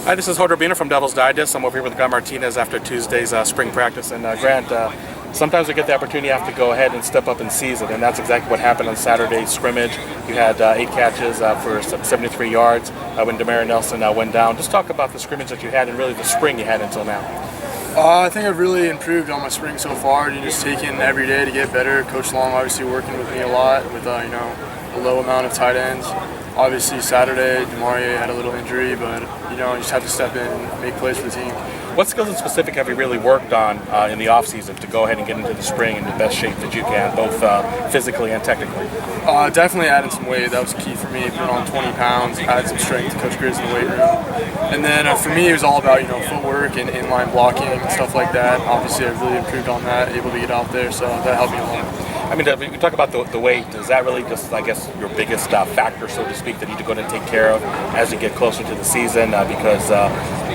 Hi, this is Rubino from Devil's Digest. I'm over here with Grant Martinez after Tuesday's spring practice. And Grant, sometimes we get the opportunity you have to go ahead and step up and seize it, and that's exactly what happened on Saturday's scrimmage. You had 8 catches for 73 yards when Demar Nelson went down. Just talk about the scrimmage that you had and really the spring you had until now. I think I've really improved on my spring so far. You're just taking every day to get better. Coach Long obviously working with me a lot with a low amount of tight ends. Obviously Saturday, Demar had a little injury, but you just have to step in and make plays for the team. What skills in specific have you really worked on in the offseason to go ahead and get into the spring in the best shape that you can, both physically and technically? Definitely adding some weight. That was key for me. Put on 20 pounds, added some strength to Coach Grizz in the weight room. And then for me, it was all about footwork and inline blocking and stuff like that. Obviously, I've really improved on that, able to get out there, so that helped me a lot. I mean, we talk about the weight. Is that really just, I guess, your biggest factor, so to speak, that you need to go ahead and take care of as you get closer to the season? Because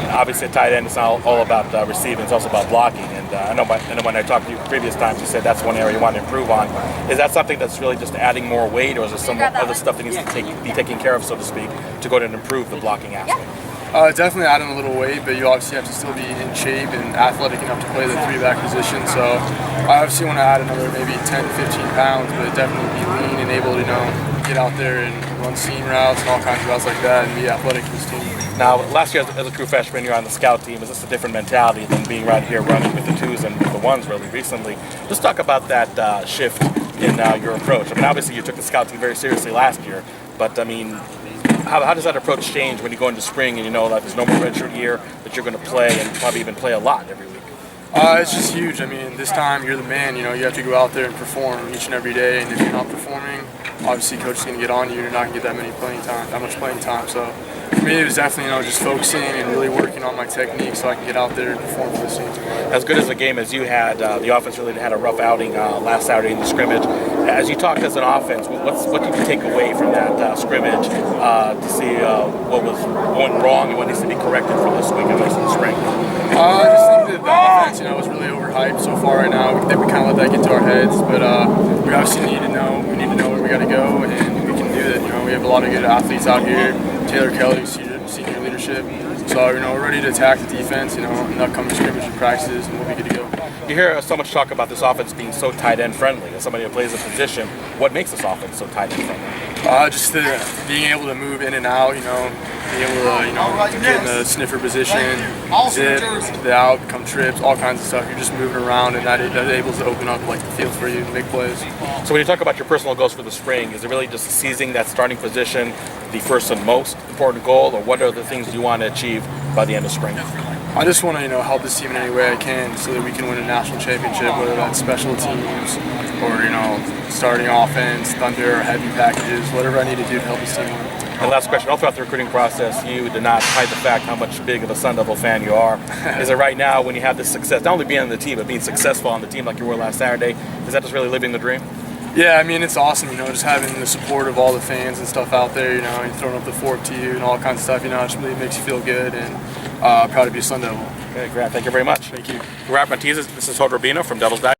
obviously, a tight end is not all about receiving; it's also about blocking. And I know when I talked to you previous times, you said that's one area you want to improve on. Is that something that's really just adding more weight, or is there some other stuff that needs to be taken care of, so to speak, to go ahead and improve the blocking aspect? Definitely adding a little weight, but you obviously have to still be in shape and athletic enough to play the 3-back position. So I obviously want to add another maybe 10, 15 pounds, but definitely be lean and able to get out there and run seam routes and all kinds of routes like that and be athletic for this team. Now, last year as a true freshman, you're on the scout team. Is this a different mentality than being right here running with the 2s and with the 1s really recently? Just talk about that shift in your approach. I mean, obviously you took the scout team very seriously last year, but I mean, how does that approach change when you go into spring and you know that there's no more redshirt year, that you're going to play and probably even play a lot every week? It's just huge. I mean, this time you're the man. You have to go out there and perform each and every day. And if you're not performing, obviously coach is going to get on you. You're not going to get that much playing time. So for me, it was definitely just focusing and really working on my technique so I can get out there and perform for this team. As good as a game as you had, the offense really had a rough outing last Saturday in the scrimmage. As you talked as an offense, what did you take away from that scrimmage to see what was going wrong and what needs to be corrected for this week and the rest of the spring? I just think that the offense, was really overhyped so far right now. That we kind of let that get to our heads, but we obviously need to know. We need to know where we got to go, and we can do that. We have a lot of good athletes out here. Taylor Kelly, senior leadership. So we're ready to attack the defense. In the upcoming scrimmage and practices, and we'll be good to go. You hear so much talk about this offense being so tight end friendly. As somebody who plays a position, what makes this offense so tight end friendly? Just being able to move in and out. Being able to get in the sniffer position, zip, the out, become trips, all kinds of stuff. You're just moving around, and that able to open up the field for you and make plays. So when you talk about your personal goals for the spring, is it really just seizing that starting position, the first and most important goal, or what are the things you want to achieve by the end of spring? I just want to help this team in any way I can so that we can win a national championship, whether that's special teams or starting offense, thunder, heavy packages, whatever I need to do to help this team win. And last question, all throughout the recruiting process, you did not hide the fact how much big of a Sun Devil fan you are. Is it right now, when you have this success, not only being on the team, but being successful on the team like you were last Saturday, is that just really living the dream? Yeah, I mean, it's awesome, just having the support of all the fans and stuff out there, and throwing up the fork to you and all kinds of stuff, it just really makes you feel good, and proud to be a Sun Devil. Okay, Grant, thank you very much. Thank you. Grant Martinez, this is Rubino from Devil's Digest.